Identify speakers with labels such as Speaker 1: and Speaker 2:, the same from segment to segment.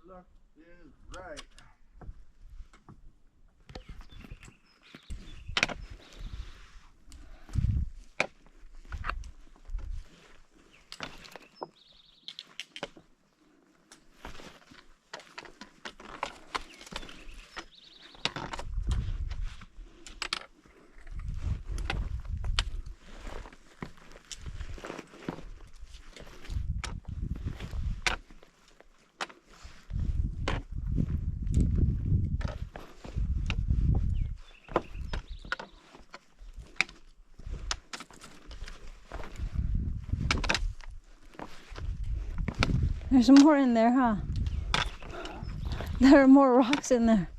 Speaker 1: Luck is right.
Speaker 2: There's more in there, huh? There are more rocks in there.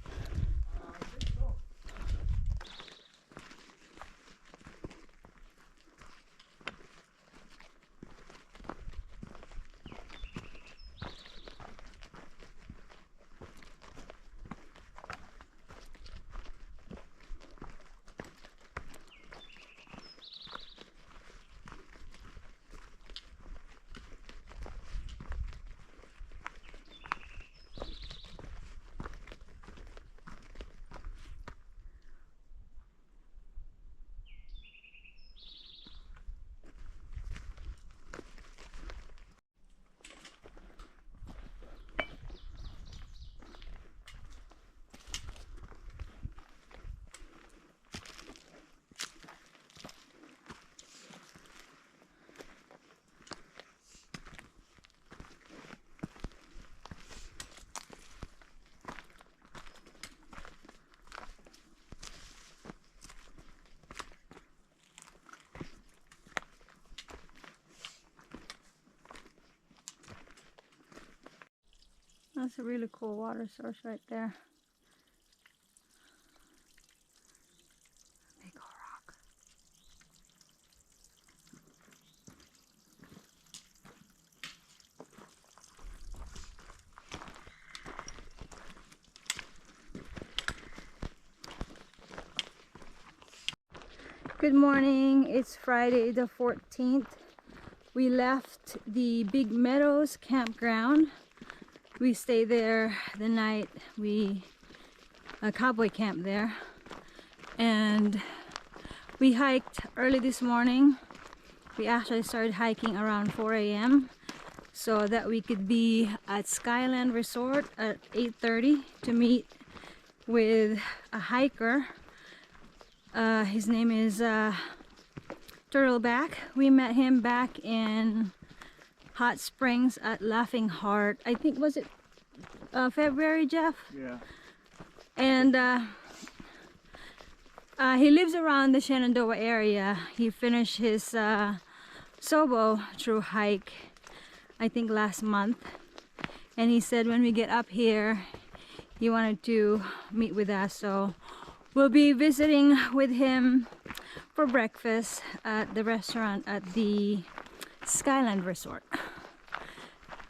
Speaker 2: That's a really cool water source right there. Big old rock. Good morning. It's Friday the 14th. We left the Big Meadows Campground. We stayed there the night we cowboy camped there, and we hiked early this morning. We actually started hiking around 4 a.m. so that we could be at Skyland Resort at 8:30 to meet with a hiker. His name is Turtleback. We met him back in Hot Springs at Laughing Heart. I think, was it February, Jeff?
Speaker 1: Yeah.
Speaker 2: And he lives around the Shenandoah area. He finished his Sobo Thru-hike, I think last month. And he said when we get up here, he wanted to meet with us. So we'll be visiting with him for breakfast at the restaurant at the Skyland Resort.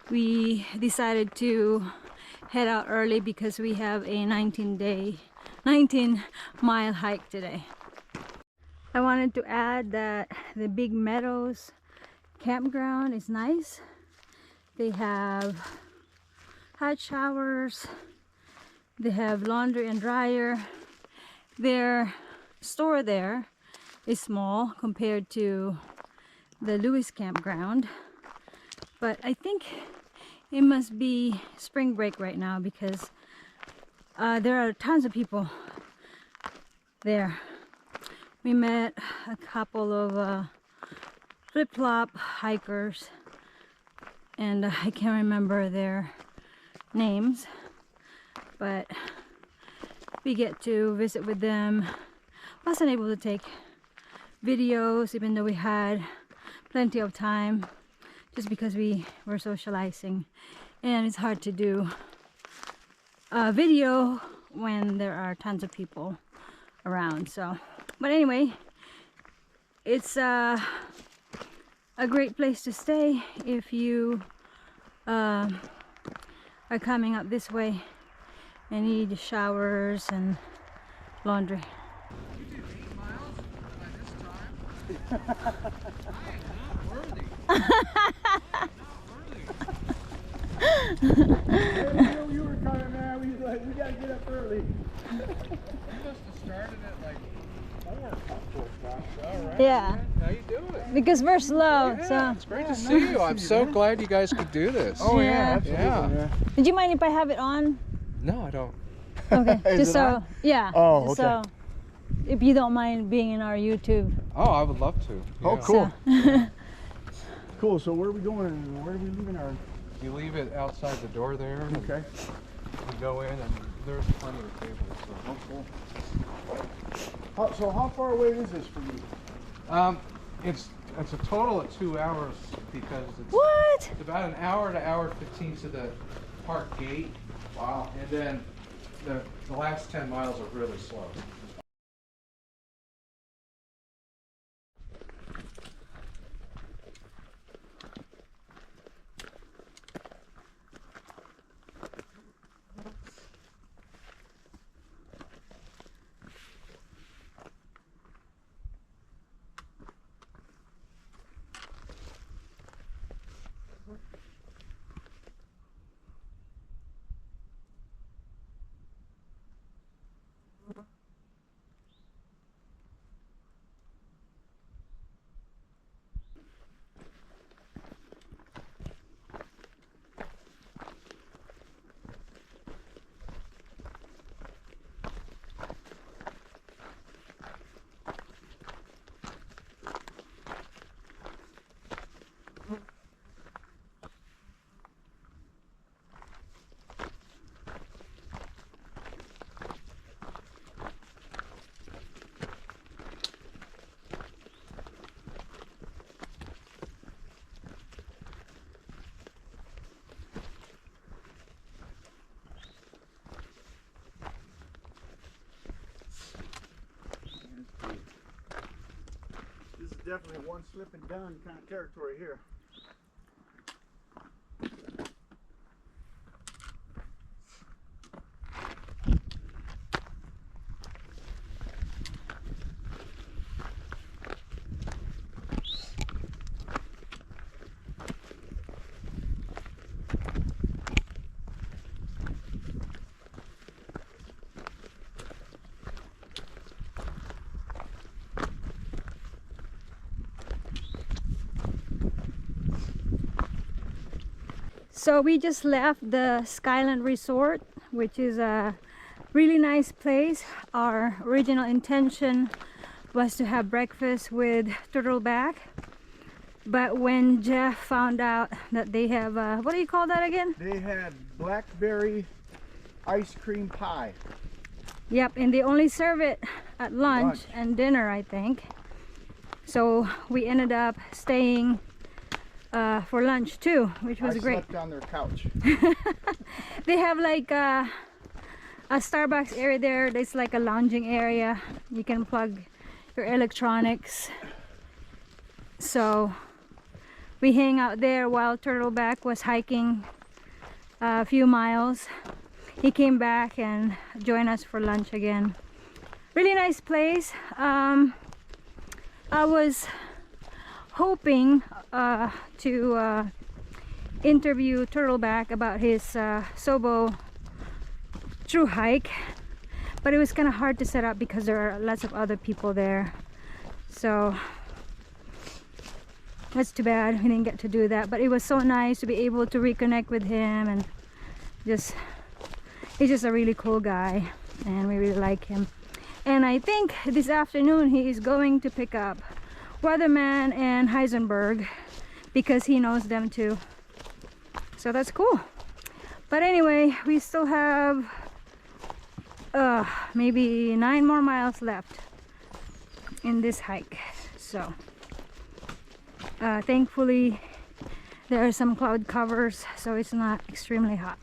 Speaker 2: We decided to head out early because we have a 19-mile hike today. I wanted to add that the Big Meadows Campground is nice. They have hot showers, they have laundry and dryer. Their store there is small compared to the Lewis Campground, but I think it must be spring break right now because there are tons of people there. We met a couple of flip-flop hikers, and I can't remember their names, but we get to visit with them. Wasn't able to take videos even though we had plenty of time, just because we were socializing, and it's hard to do a video when there are tons of people around. So, but anyway, it's a great place to stay if you are coming up this way and need showers and laundry.
Speaker 1: We did 8 miles by this time. Not worthy. Not worthy.
Speaker 3: know you were coming, man. We gotta get up early.
Speaker 1: You must have started at like 4. All right.
Speaker 2: Yeah.
Speaker 1: How you doing?
Speaker 2: Because we're slow,
Speaker 1: Yeah,
Speaker 2: so.
Speaker 1: it's great to see you. I'm so glad you guys could do this.
Speaker 3: Oh yeah,
Speaker 2: Yeah.
Speaker 3: absolutely.
Speaker 1: Yeah.
Speaker 3: Yeah.
Speaker 2: Did you mind if I have it on?
Speaker 1: No, I don't.
Speaker 2: Okay,
Speaker 3: Is
Speaker 2: just
Speaker 3: it
Speaker 2: so,
Speaker 3: on?
Speaker 2: yeah.
Speaker 3: Oh,
Speaker 2: just
Speaker 3: okay.
Speaker 2: So, if you don't mind being in our YouTube.
Speaker 1: Oh, I would love to.
Speaker 3: Oh,
Speaker 1: Yeah.
Speaker 3: cool.
Speaker 2: So.
Speaker 3: Cool. So where are we going? Where are we leaving our?
Speaker 1: You leave it outside the door there. And
Speaker 3: Okay.
Speaker 1: we go in, and there's plenty of tables. So.
Speaker 3: Oh, cool. So how far away is this from you?
Speaker 1: It's a total of 2 hours because
Speaker 2: What?
Speaker 1: it's about an hour to hour 15 to the park gate.
Speaker 3: Wow.
Speaker 1: And then the last 10 miles are really slow.
Speaker 3: This is definitely one slip and done kind of territory here.
Speaker 2: So we just left the Skyland Resort, which is a really nice place. Our original intention was to have breakfast with turtleback, but when Jeff found out that they have what do you call that again?
Speaker 3: They had blackberry ice cream pie.
Speaker 2: Yep, and they only serve it at lunch
Speaker 3: Lunch.
Speaker 2: and dinner, I think. So we ended up staying for lunch too, which was
Speaker 3: I
Speaker 2: great.
Speaker 3: slept on their couch.
Speaker 2: They have like a Starbucks area there. There's like a lounging area. You can plug your electronics. So we hang out there while Turtleback was hiking a few miles. He came back and joined us for lunch again. Really nice place. I was hoping to interview Turtleback about his Sobo Thru-hike, but it was kind of hard to set up because there are lots of other people there. So that's too bad we didn't get to do that, but it was so nice to be able to reconnect with him, and he's just a really cool guy and we really like him. And I think this afternoon he is going to pick up Weatherman and Heisenberg because he knows them too. So that's cool. But anyway, we still have maybe 9 more miles left in this hike. So thankfully there are some cloud covers, so it's not extremely hot.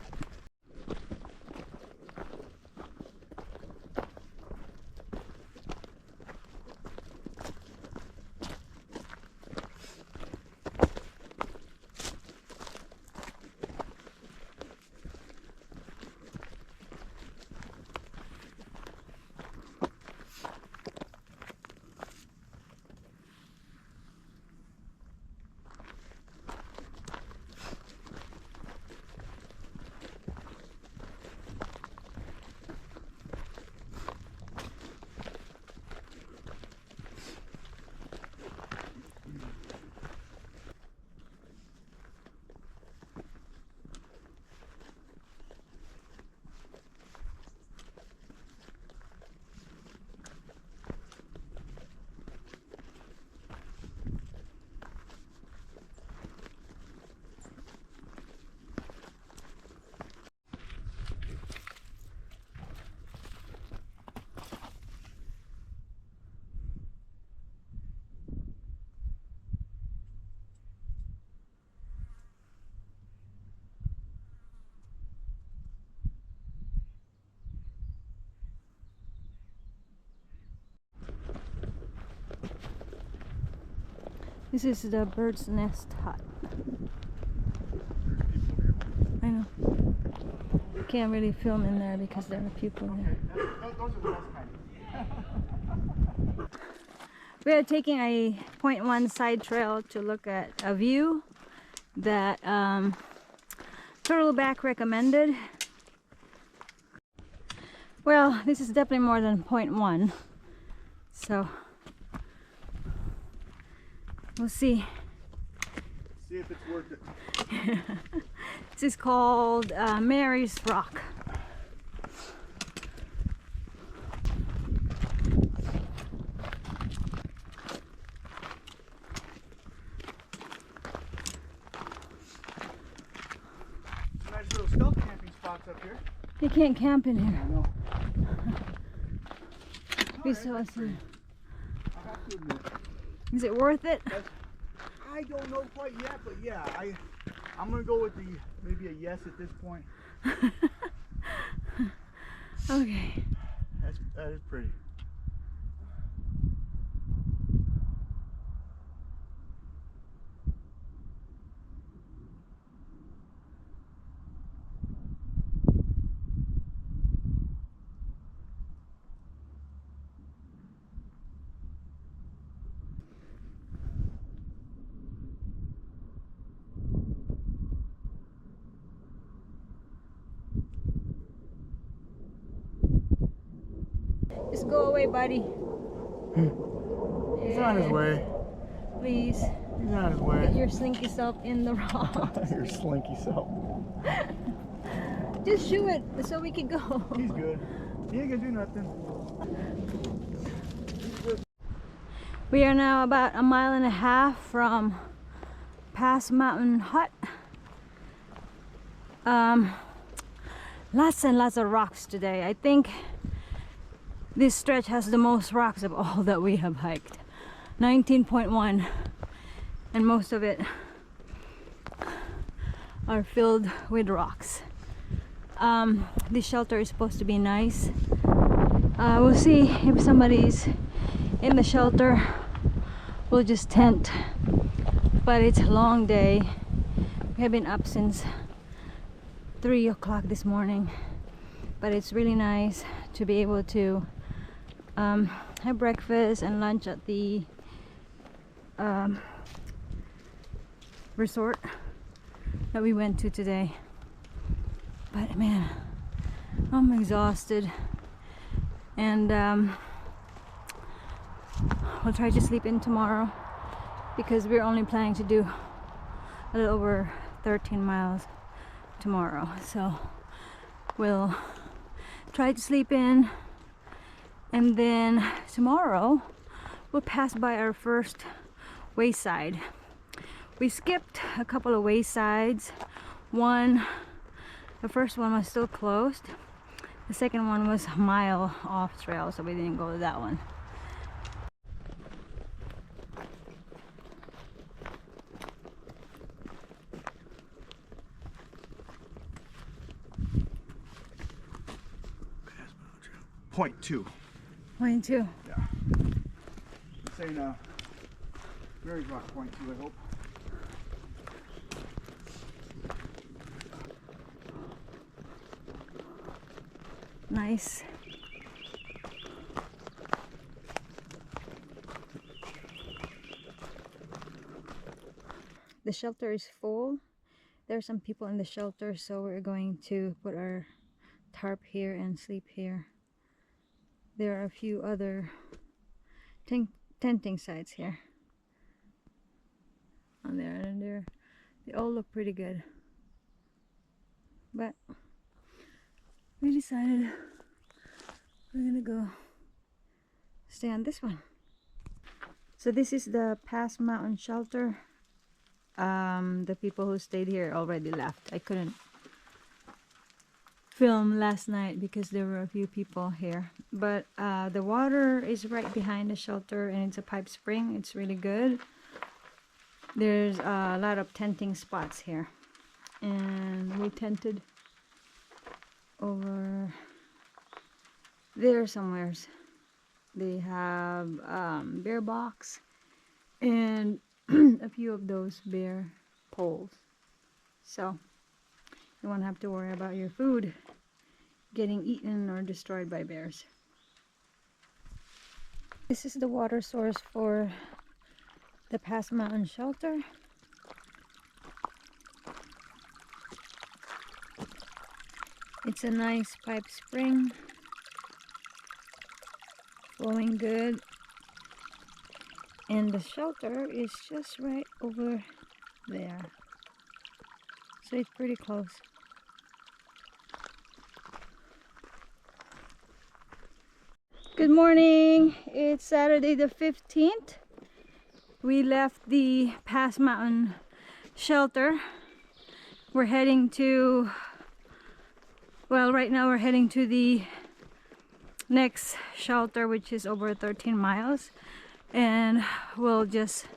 Speaker 2: This is the bird's nest hut. I know. Can't really film in there because there are people there.
Speaker 3: Those are the best kind.
Speaker 2: We are taking a 0.1 side trail to look at a view that Turtleback recommended. Well, this is definitely more than 0.1, so we'll see.
Speaker 3: See if it's worth it.
Speaker 2: This is called Mary's Rock.
Speaker 3: Nice little stealth camping spots up here.
Speaker 2: You can't camp in here.
Speaker 3: I know.
Speaker 2: We saw some.
Speaker 3: I have to admit.
Speaker 2: Is it worth it?
Speaker 3: I don't know quite yet, but yeah, I'm gonna go with maybe a yes at this point.
Speaker 2: Okay.
Speaker 3: That is pretty.
Speaker 2: Just go away, buddy.
Speaker 3: He's on his way.
Speaker 2: Please.
Speaker 3: He's on his way.
Speaker 2: Get your slinky self in the rock.
Speaker 3: Your slinky self.
Speaker 2: Just shoot it so we can go.
Speaker 3: He's good. He ain't gonna do nothing.
Speaker 2: We are now about 1.5 miles from Pass Mountain Hut. Lots and lots of rocks today. I think this stretch has the most rocks of all that we have hiked. 19.1, and most of it are filled with rocks. This shelter is supposed to be nice. We'll see if somebody's in the shelter. We'll just tent, but it's a long day. We have been up since 3 o'clock this morning, but it's really nice to be able to have breakfast and lunch at the resort that we went to today. But man, I'm exhausted, and we'll try to sleep in tomorrow because we're only planning to do a little over 13 miles tomorrow. So we'll try to sleep in, and then tomorrow we'll pass by our first wayside. We skipped a couple of waysides. The first one was still closed. The second one was a mile off trail, so we didn't go to that one.
Speaker 3: Point two.
Speaker 2: 0.2.
Speaker 3: Yeah. It's saying Mary's Rock point two, I hope.
Speaker 2: Nice. The shelter is full. There are some people in the shelter, so we're going to put our tarp here and sleep here. There are a few other tenting sites here. On there and there. They all look pretty good. But we decided we're gonna go stay on this one. So this is the Pass Mountain shelter. The people who stayed here already left. I couldn't film last night because there were a few people here, but the water is right behind the shelter, and it's a pipe spring. It's really good. There's a lot of tenting spots here, and we tented over there somewheres. They have bear box, and a few of those bear poles. So you won't have to worry about your food getting eaten or destroyed by bears. This is the water source for the Pass Mountain shelter. It's a nice pipe spring, flowing good, and the shelter is just right over there, so it's pretty close. Good morning. It's Saturday the 15th. We left the Pass Mountain shelter. We're heading to, well, right now we're heading to the next shelter, which is over 13 miles, and we'll just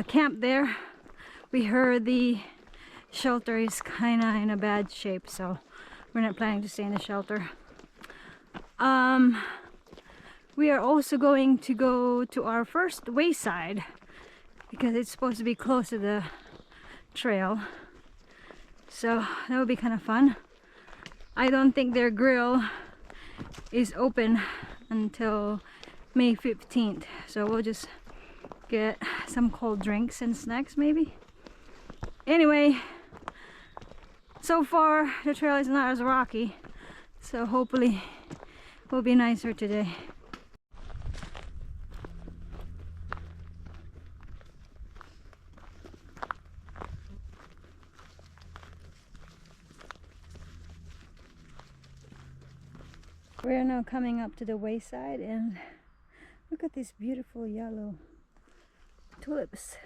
Speaker 2: camp there. We heard the shelter is kind of in a bad shape, so we're not planning to stay in the shelter. We are also going to go to our first wayside because it's supposed to be close to the trail, so that would be kind of fun. I don't think their grill is open until May 15th, so we'll just get some cold drinks and snacks maybe. Anyway, so far the trail is not as rocky, so hopefully it will be nicer today. We are now coming up to the wayside, and look at these beautiful yellow tulips.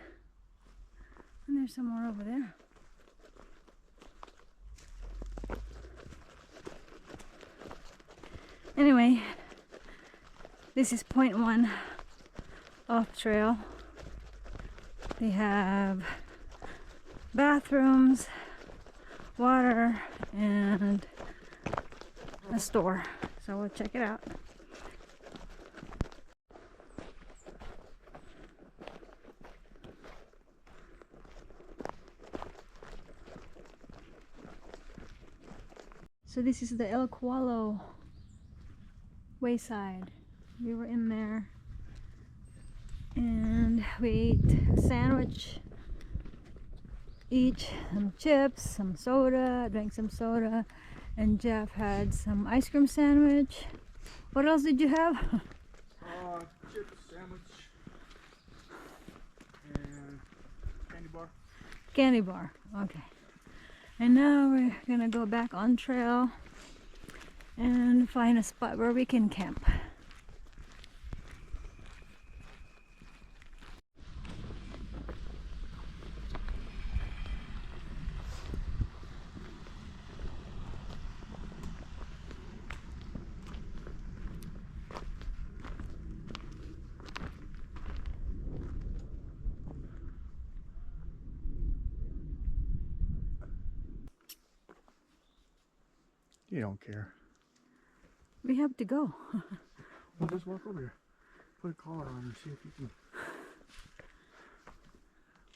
Speaker 2: And there's some more over there. Anyway, this is point 1 off trail. They have bathrooms, water, and a store. So we'll check it out. So this is the El Cualo wayside. We were in there and we ate a sandwich each, some chips, some soda, drank some soda, and Jeff had some ice cream sandwich. What else did you have?
Speaker 3: Chips, sandwich, and candy bar.
Speaker 2: Candy bar, okay. And now we're gonna go back on trail and find a spot where we can camp.
Speaker 3: You don't care.
Speaker 2: We have to go.
Speaker 3: Well, just walk over here. Put a collar on her, see if you can.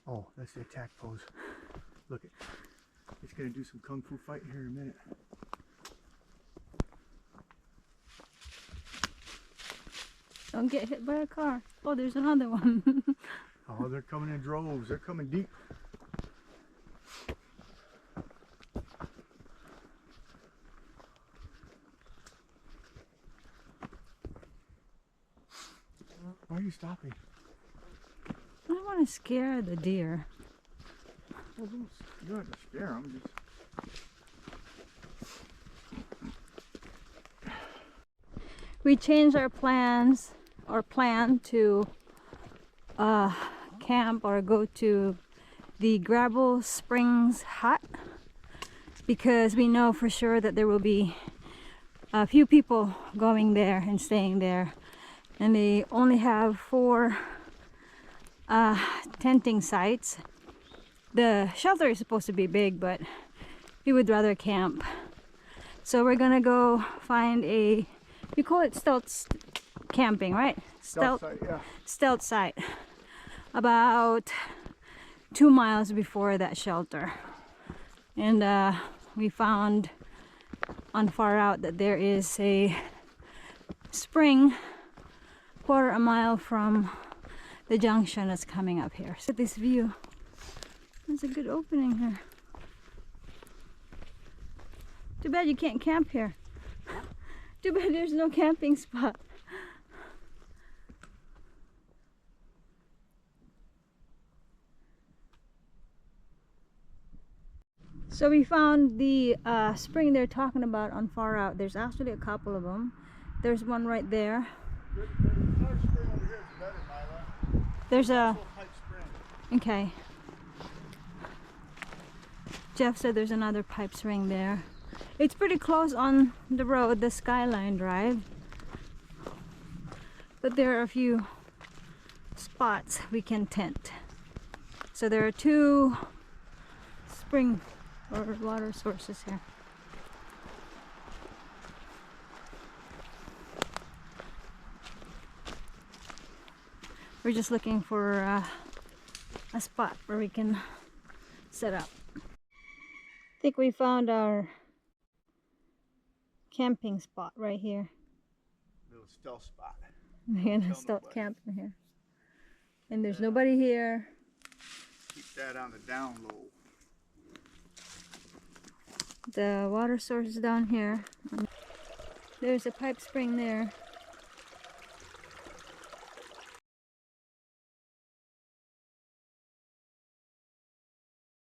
Speaker 3: Oh, that's the attack pose. Look it. It's gonna do some kung fu fighting here in a minute.
Speaker 2: Don't get hit by a car. Oh, there's another one.
Speaker 3: Oh, they're coming in droves. They're coming deep. Why are you stopping?
Speaker 2: I don't want to scare the deer.
Speaker 3: Well, you don't have to scare them.
Speaker 2: We changed our plans, or plan to camp or go to the Gravel Springs hut because we know for sure that there will be a few people going there and staying there, and they only have 4 tenting sites. The shelter is supposed to be big, but we would rather camp, so we're gonna go find a, you call it stealth camping, right?
Speaker 3: Stealth site, yeah.
Speaker 2: Stealth site. about 2 miles before that shelter. And we found on far out that there is a spring 1/4 mile from the junction that's coming up here. Look at this view. There's a good opening here. Too bad you can't camp here. Too bad there's no camping spot. So we found the spring they're talking about on far out. There's actually a couple of them. There's one right there.
Speaker 3: Another spring over here is better, Myla.
Speaker 2: There's a...
Speaker 3: Pipe spring.
Speaker 2: Okay. Jeff said there's another pipe spring there. It's pretty close on the road, the Skyland drive. But there are a few spots we can tent. So there are 2 spring or water sources here. We're just looking for a spot where we can set up. I think we found our camping spot right here.
Speaker 3: Little stealth spot.
Speaker 2: We're gonna start camping here. And there's nobody here.
Speaker 3: Keep that on the down low.
Speaker 2: The water source is down here. There's a pipe spring there.